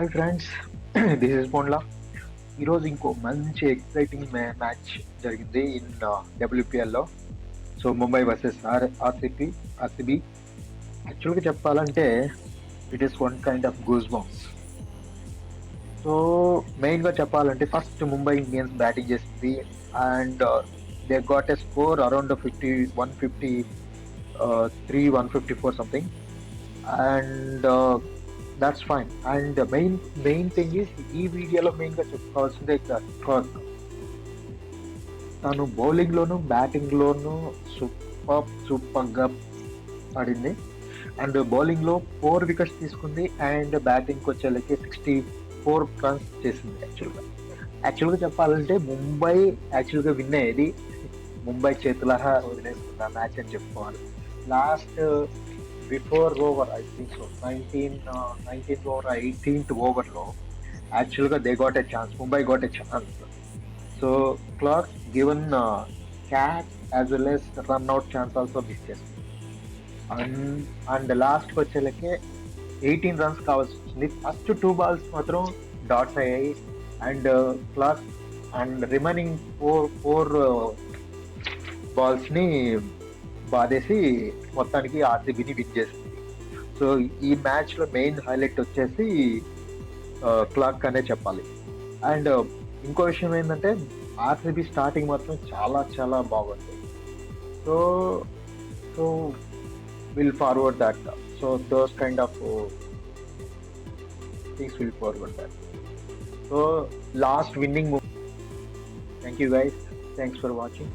Hi friends, this is పోన్లా. ఈరోజు ఇంకో మంచి ఎక్సైటింగ్ మ్యాచ్ జరిగింది ఇన్ డబ్ల్యూపిఎల్లో. So Mumbai versus RCB. యాక్చువల్గా చెప్పాలంటే it is one kind of goose bumps. So మెయిన్గా చెప్పాలంటే ఫస్ట్ ముంబై ఇండియన్స్ బ్యాటింగ్ చేసింది and they got a score around 150 three 154 సంథింగ్. And that's fine. And main thing is ఈ వీడియోలో మెయిన్ గా చెప్పుకోవాల్సిందే క్లార్క్. తను బౌలింగ్ లోను బ్యాటింగ్ లోను సూపర్ గా ఆడింది. అండ్ బౌలింగ్ లో 4 వికెట్స్ తీసుకుంది అండ్ బ్యాటింగ్ వచ్చేళ్ళకి 64 రన్స్ చేసింది. యాక్చువల్గా చెప్పాలంటే ముంబై యాక్చువల్గా విన్ అయ్యేది. ముంబై చేతుల వదిలేసుకున్న మ్యాచ్ అని చెప్పుకోవాలి. Last before over I think so 19th over 18th ఓవర్లో యాక్చువల్గా they got a chance, Mumbai got a chance. So Clark given catch as well as run out chance also miss చేస్తుంది. అండ్ లాస్ట్ వచ్చేలకే 18 runs కావాల్సి వచ్చింది. First 2 balls మాత్రం dots అయ్యాయి and Clark and remaining four balls ని బాధేసి మొత్తానికి ఆర్సీబీని విన్ చేసింది. సో ఈ మ్యాచ్ లో మెయిన్ హైలైట్ వచ్చేసి క్లాక్ అనే చెప్పాలి. అండ్ ఇంకో విషయం ఏంటంటే ఆర్సీబీ స్టార్టింగ్ మాత్రం చాలా చాలా బాగుంది. So so will forward that. So those kind of things will forward that. So last winnowing. Thank you guys, thanks for watching.